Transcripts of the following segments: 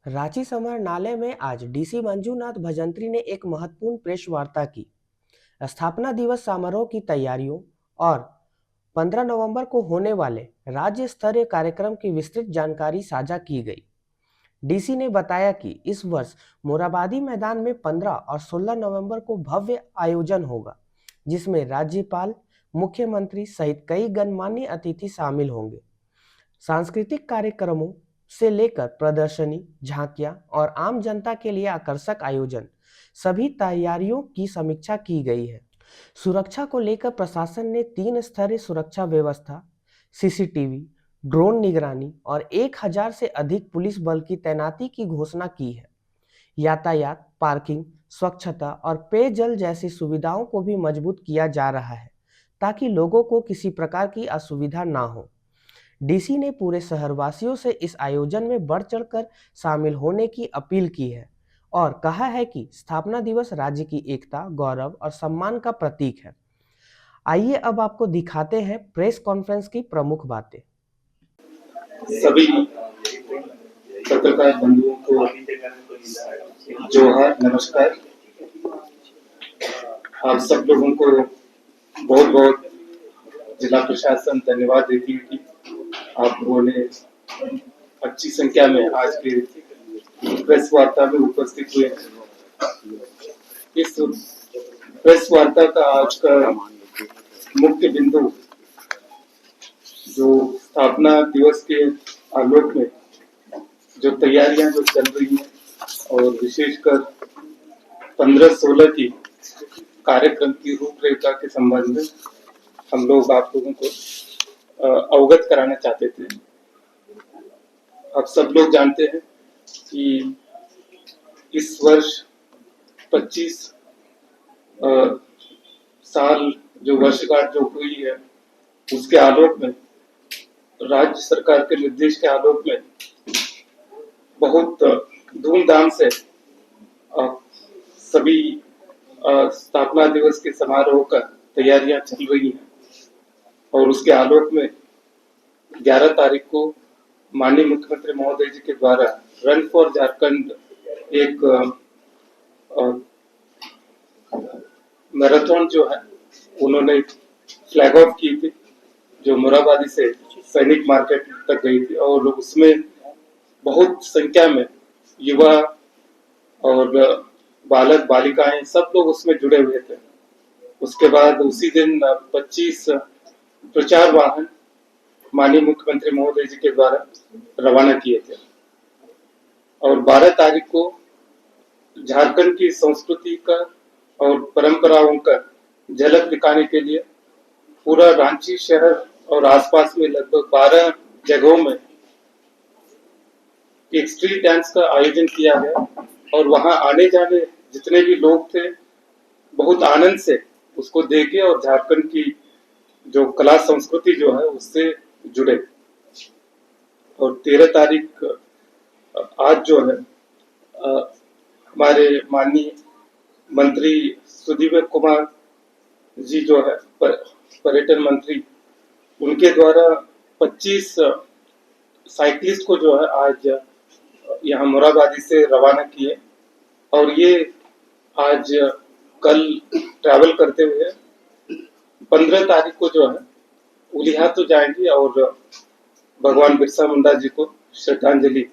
रांची समरनालय में आज डीसी मंजूनाथ भजंत्री ने एक महत्वपूर्ण प्रेस वार्ता की। स्थापना दिवस समारोह की तैयारियों और 15 नवंबर को होने वाले राज्य स्तरीय कार्यक्रम की विस्तृत जानकारी साझा की गई। डीसी ने बताया कि इस वर्ष मोराबादी मैदान में 15 और 16 नवंबर को भव्य आयोजन होगा, जिसमें राज्यपाल, मुख्यमंत्री सहित कई गणमान्य अतिथि शामिल होंगे। सांस्कृतिक कार्यक्रमों से लेकर प्रदर्शनी, झांकियां और आम जनता के लिए आकर्षक आयोजन, सभी तैयारियों की समीक्षा की गई है। सुरक्षा को लेकर प्रशासन ने 3 स्तरीय सुरक्षा व्यवस्था, सीसीटीवी, ड्रोन निगरानी और 1000 से अधिक पुलिस बल की तैनाती की घोषणा की है। यातायात, पार्किंग, स्वच्छता और पेयजल जैसी सुविधाओं को भी मजबूत किया जा रहा है, ताकि लोगों को किसी प्रकार की असुविधा ना हो। डीसी ने पूरे शहरवासियों से इस आयोजन में बढ़ चढ़कर शामिल होने की अपील की है और कहा है कि स्थापना दिवस राज्य की एकता, गौरव और सम्मान का प्रतीक है। आइए अब आपको दिखाते हैं प्रेस कॉन्फ्रेंस की प्रमुख बातें। सभी पत्रकार बंधुओं को जोहार, नमस्कार। आप सब लोगों को बहुत बहुत जिला प्रशासन धन्यवाद देती है कि आप लोगों ने अच्छी संख्या में आज के प्रेस वार्ता में उपस्थित हुए हैं। इस प्रेस वार्ता का आज का मुख्य बिंदु जो स्थापना दिवस के आलोक में जो तैयारियां जो चल रही हैं और विशेषकर 15-16 की कार्यक्रम की रूपरेखा के संबंध में हम लोग आप लोगों को अवगत कराना चाहते थे। आप सब लोग जानते हैं कि इस वर्ष 25 साल जो वर्षगांठ जो हुई है, उसके आलोक में राज्य सरकार के निर्देश के आलोक में बहुत धूमधाम से सभी स्थापना दिवस के समारोह का तैयारियां चल रही हैं और उसके आलोक में 11 तारीख को माननीय मुख्यमंत्री महोदय जी के द्वारा रन फॉर झारखंड एक मैराथन जो है उन्होंने फ्लैग ऑफ की थी, जो मोराबादी से सैनिक मार्केट तक गई थी और उसमें बहुत संख्या में युवा और बालक बालिकाएं सब लोग उसमें जुड़े हुए थे। उसके बाद उसी दिन 25 प्रचार वाहन माननीय मुख्यमंत्री महोदय जी के द्वारा रवाना किए थे और 12 तारीख को झारखंड की संस्कृति का और परंपराओं का झलक दिखाने के लिए पूरा रांची शहर और आसपास में लगभग 12 जगहों में एक स्ट्रीट डांस का आयोजन किया गया और वहां आने जाने जितने भी लोग थे बहुत आनंद से उसको देखे और झारखंड की जो कला संस्कृति जो है उससे जुड़े। और 13 तारीख आज जो है हमारे माननीय मंत्री सुधीर कुमार जी जो है पर्यटन मंत्री, उनके द्वारा 25 साइकिलिस्ट को जो है आज यहाँ मोराबादी से रवाना किए और ये आज कल ट्रैवल करते हुए 15 तारीख को जो है उलिहा तो जाएंगे और भगवान बिरसा मुंडा जी को श्रद्धांजलि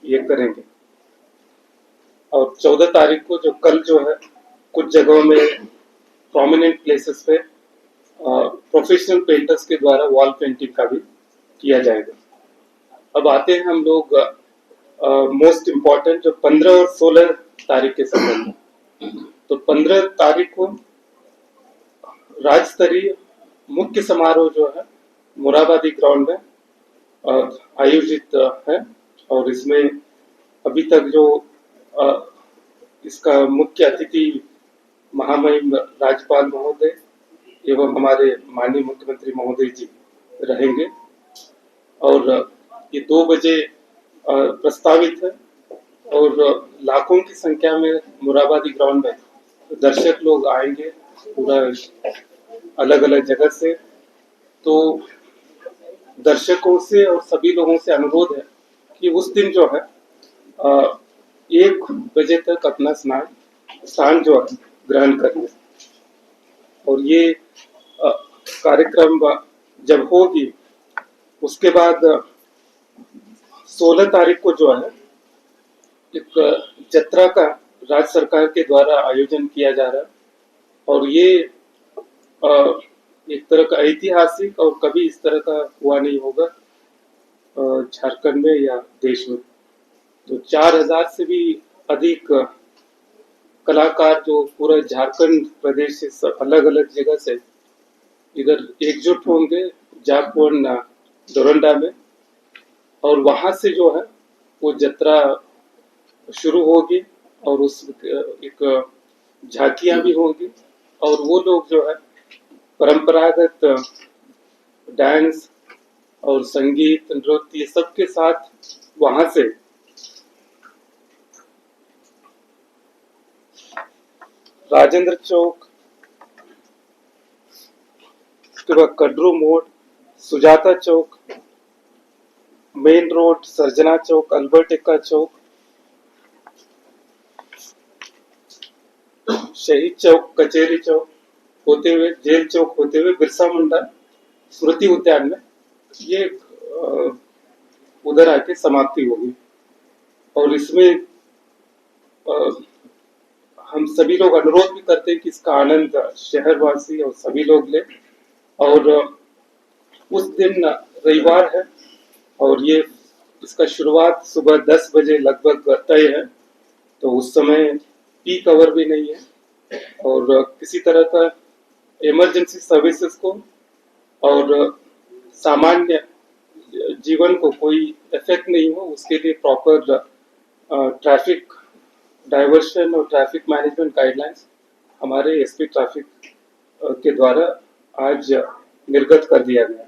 ये करेंगे। और 14 तारीख को जो कल जो है कुछ जगहों में प्रोमिनेंट प्लेसेस पे प्रोफेशनल पेंटर्स के द्वारा वॉल पेंटिंग का भी किया जाएगा। अब आते हैं हम लोग मोस्ट इम्पोर्टेंट जो 15 और 16 तारीख के संबंध में। तो 15 तारीख को राज्य स्तरीय मुख्य समारोह जो है मोराबादी ग्राउंड में आयोजित है और इसमें अभी तक जो इसका मुख्य अतिथि महामहिम राज्यपाल महोदय एवं हमारे माननीय मुख्यमंत्री महोदय जी रहेंगे और ये 2 बजे प्रस्तावित है और लाखों की संख्या में मोराबादी ग्राउंड में दर्शक लोग आएंगे पूरा अलग अलग जगह से। तो दर्शकों से और सभी लोगों से अनुरोध है कि उस दिन जो है 1 बजे तक अपना स्नान जो है ग्रहण करें। और ये कार्यक्रम जब होगी उसके बाद 16 तारीख को जो है एक जत्रा का राज्य सरकार के द्वारा आयोजन किया जा रहा है। और ये एक तरह का ऐतिहासिक और कभी इस तरह का हुआ नहीं होगा झारखंड में या देश में। तो 4000 से भी अधिक कलाकार जो पूरे झारखंड प्रदेश से अलग अलग जगह से इधर एकजुट होंगे जागपुर डोरंडा में। और वहां से जो है वो जत्रा शुरू होगी और उस एक झांकियां भी होंगी। और वो लोग जो है परंपरागत डांस और संगीत नृत्य सबके साथ वहां से राजेंद्र चौक, उसके बाद कड्रू मोड़, सुजाता चौक, मेन रोड, सर्जना चौक, अल्बर्ट एक्का चौक, शहीद चौक, कचेरी चौक होते हुए जेल चौक होते हुए बिरसा मुंडा स्मृति उद्यान में ये उधर आके समाप्ति होगी। और इसमें हम सभी लोग अनुरोध भी करते हैं कि इसका आनंद शहरवासी और सभी लोग लें। और उस दिन रविवार है और ये इसका शुरुआत सुबह 10 बजे लगभग तय है। तो उस समय पीक आवर भी नहीं है और किसी तरह का इमरजेंसी सर्विसेज को और सामान्य जीवन को कोई इफेक्ट नहीं हो उसके लिए प्रॉपर ट्रैफिक डाइवर्शन और ट्रैफिक मैनेजमेंट गाइडलाइंस हमारे एसपी ट्रैफिक के द्वारा आज निर्गत कर दिया गया।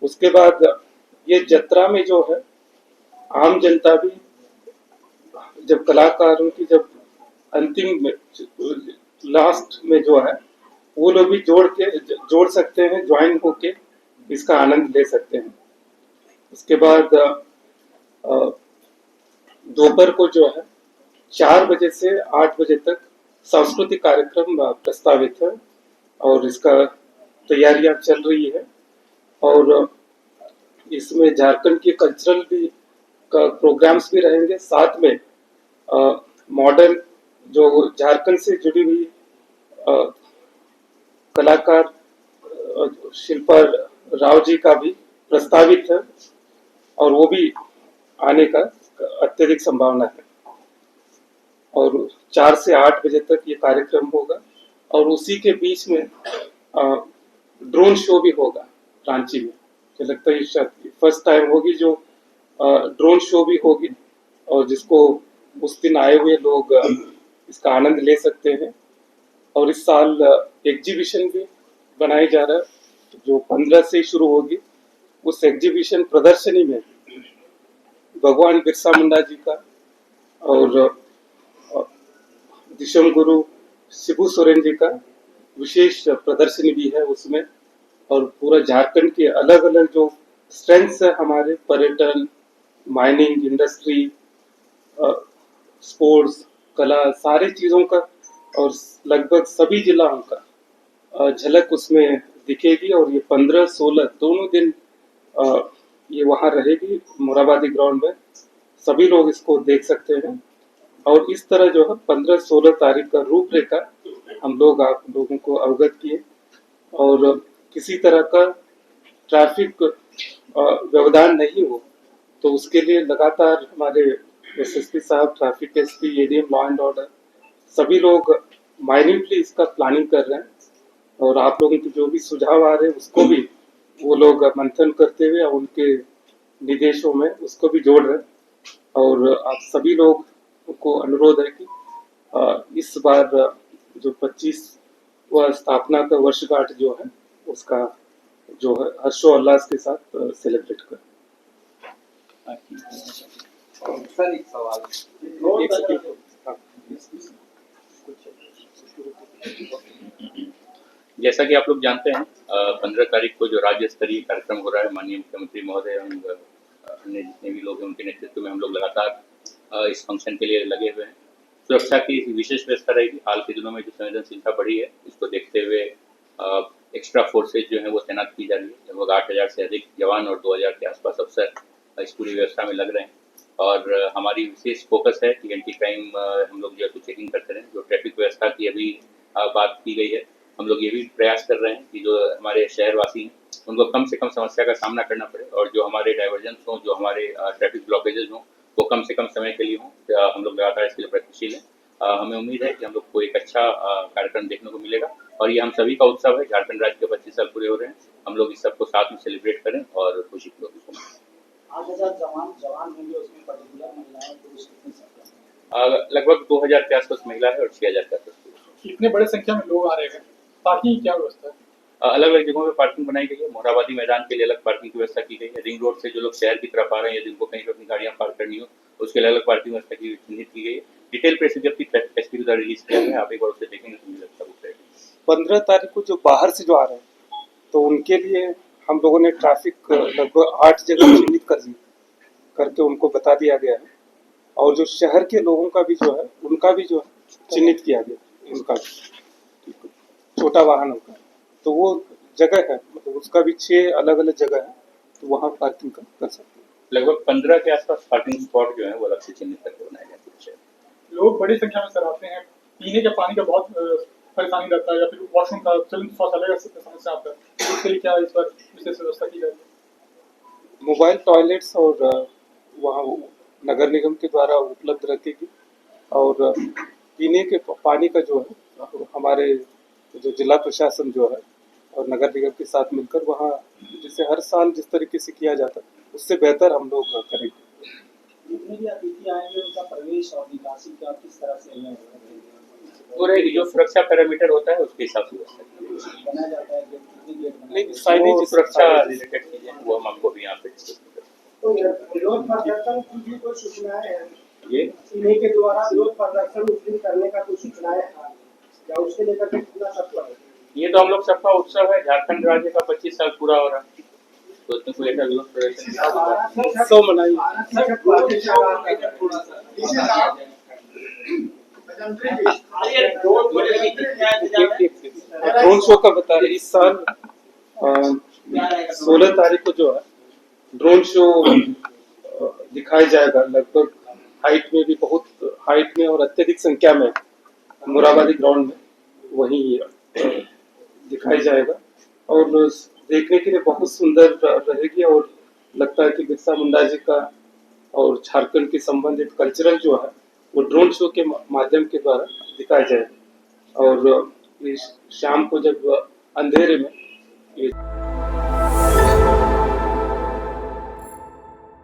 उसके बाद ये जत्रा में जो है आम जनता भी जब कलाकारों की जब अंतिम में लास्ट में जो है वो लोग भी जोड़ सकते हैं, ज्वाइन होके इसका आनंद ले सकते हैं। उसके बाद दोपहर को जो है 4 बजे से 8 बजे तक सांस्कृतिक कार्यक्रम प्रस्तावित है और इसका तैयारियां चल रही है। और इसमें झारखंड के कल्चरल भी का प्रोग्राम्स भी रहेंगे, साथ में मॉडर्न जो झारखंड से जुड़ी हुई कलाकार शिल्पा राव जी का भी प्रस्तावित है और वो भी आने का अत्यधिक संभावना है। और 4 से 8 बजे तक ये कार्यक्रम होगा और उसी के बीच में ड्रोन शो भी होगा रांची में। मुझे लगता है शायद फर्स्ट टाइम होगी जो ड्रोन शो भी होगी और जिसको उस दिन आए हुए लोग इसका आनंद ले सकते हैं। और इस साल एग्जीबिशन भी बनाया जा रहा है जो 15 से शुरू होगी। उस एग्जीबिशन प्रदर्शनी में भगवान बिरसा मुंडा जी का और दिशम गुरु शिबू सोरेन जी का विशेष प्रदर्शनी भी है उसमें। और पूरा झारखंड के अलग अलग जो स्ट्रेंथ्स है हमारे पर्यटन, माइनिंग इंडस्ट्री, स्पोर्ट्स, कला, सारी चीजों का और लगभग सभी जिलों का झलक उसमें दिखेगी। और ये 15-16 दोनों दिन ये वहां रहेगी मोराबादी ग्राउंड में, सभी लोग इसको देख सकते हैं। और इस तरह जो है 15-16 तारीख का रूपरेखा हम लोग आप लोगों को अवगत किए। और किसी तरह का ट्रैफिक व्यवधान नहीं हो तो उसके लिए लगातार हमारे एसएसपी साहब, traffic SP, ADM law and order सभी लोग माइन्यूटली इसका प्लानिंग कर रहे हैं। और आप लोगों के जो भी सुझाव आ रहे हैं उसको भी वो लोग मंथन करते हुए उनके निर्देशों में उसको भी जोड़ रहे हैं। और आप सभी लोग को अनुरोध है कि इस बार जो 25वां स्थापना का वर्षगांठ जो है उसका जो है हर्षोल्लास के साथ सेलिब्रेट करें। सर एक सवाल एक सेकंड। हाँ। जैसा कि आप लोग जानते हैं 15 तारीख को जो राज्य स्तरीय कार्यक्रम हो रहा है, माननीय मुख्यमंत्री महोदय एवं अन्य जितने भी लोग हैं उनके नेतृत्व में हम लोग लगातार इस फंक्शन के लिए लगे हुए हैं। सुरक्षा की विशेष व्यवस्था रहेगी। हाल के दिनों में जो संवेदनशीलता बढ़ी है, इसको देखते हुए एक्स्ट्रा फोर्सेज जो है वो तैनात की जा रही है। लगभग 8,000 से अधिक जवान और 2,000 के आसपास अफसर इस पूरी व्यवस्था में लग रहे हैं। और हमारी विशेष फोकस है कि एंटी क्राइम हम लोग जो है चेकिंग करते रहें। जो ट्रैफिक व्यवस्था की अभी बात की गई है, हम लोग ये भी प्रयास कर रहे हैं कि जो हमारे शहरवासी हैं उनको कम से कम समस्या का सामना करना पड़े, और जो हमारे डाइवर्जन हों, जो हमारे ट्रैफिक ब्लॉकेजेज हों, वो कम से कम समय के लिए हों। हम लोग लगातार इसके लिए प्रयत्नशील हैं। हमें उम्मीद है कि हम लोग को एक अच्छा कार्यक्रम देखने को मिलेगा, और ये हम सभी का उत्सव है। झारखंड राज्य के 25 साल पूरे हो रहे हैं। हम लोग इस सबको साथ में सेलिब्रेट करें और खुशी की इसको मनाएं। 8,000 जवान होंगे, उसमें पर्टिकुलर महिलाएं पुरुष कितने संख्या? लगभग 2,000 के आसपास महिला है और 6,000 के आसपास पुरुष है। इतने बड़े संख्या में लोग आ रहे हैं, पार्किंग की क्या व्यवस्था है? अलग अलग जगहों पे पार्किंग बनाई गई है। मोरहाबादी मैदान के लिए अलग पार्किंग की व्यवस्था की गई है। रिंग रोड से जो लोग शहर की तरफ आ रहे हैं या जिनको कहीं पर अपनी गाड़ियां पार्क करनी हो, उसके लिए अलग पार्किंग व्यवस्था की चिन्हित की गई है। डिटेल प्रेस विज्ञप्ति एसपी द्वारा रिलीज किया गया है, आप एक बार उसे देखेंगे तो मुझे लगता है 15 तारीख को जो बाहर से जो आ रहे हैं, तो उनके लिए हम लोगों ने ट्रैफिक लगभग 8 जगह चिन्हित करके उनको बता दिया गया है। और जो शहर के लोगों का भी जो है, उनका भी जो है चिन्हित किया गया, उनका छोटा वाहन होगा, तो वो जगह है, मतलब उसका भी 6 अलग अलग जगह है, तो वहाँ पार्किंग कर सकते हैं। लगभग 15 के आसपास पार्किंग स्पॉट जो है वो अलग से चिन्हित करके बनाए गए हैं। लोग बड़ी संख्या में सर आते हैं, पीने के पानी का बहुत परेशानी रहता है, या फिर वॉशरूम का चलन शौचालय का समस्या आता है, तो उसके लिए क्या इस पर विशेष व्यवस्था की जाएगी? मोबाइल टॉयलेट्स और वहाँ नगर निगम के द्वारा उपलब्ध रखेगी। और पीने के पानी का जो है हमारे जो जिला प्रशासन जो है और नगर निगम के साथ मिलकर वहाँ जैसे हर साल जिस तरीके से किया जाता है, उससे बेहतर हम लोग करेंगे। जितने भी अतिथि आएंगे उनका प्रवेश और निकासी का किस तरह से वो रहेगी, जो सुरक्षा पैरामीटर होता है उसके हिसाब से व्यवस्था की जाएगी। बनाया जाता है? गेट नहीं, साइनेज वो सुरक्षा रिलेटेड चीजें वो हम आपको भी यहाँ पे discuss करेंगे। तो विरोध प्रदर्शन की भी कोई सूचनाएं हैं? ये इन्हीं के द्वारा विरोध प्रदर्शन उस दिन करने का कोई सूचनाएं हैं या उसके लेकर के कितना सफल है? ये तो हम लोग सबका उत्सव है। झारखंड राज्य का 25 साल पूरा हो रहा है, तो इसमें कोई ऐसा विरोध प्रदर्शन सो मनाई। ड्रोन शो का बता रहे, इस साल 16 तारीख को जो है ड्रोन शो दिखाया जाएगा। लगभग हाइट में भी, बहुत हाइट में और अत्यधिक संख्या में मोरहाबादी ग्राउंड में वहीं दिखाया जाएगा, और देखने के लिए बहुत सुंदर रहेगी। और लगता है कि बिरसा मुंडा जी का और झारखंड के संबंधित कल्चरल जो है वो ड्रोन शो के माध्यम के द्वारा दिखाया जाएगा। और शाम को जब अंधेरे में ये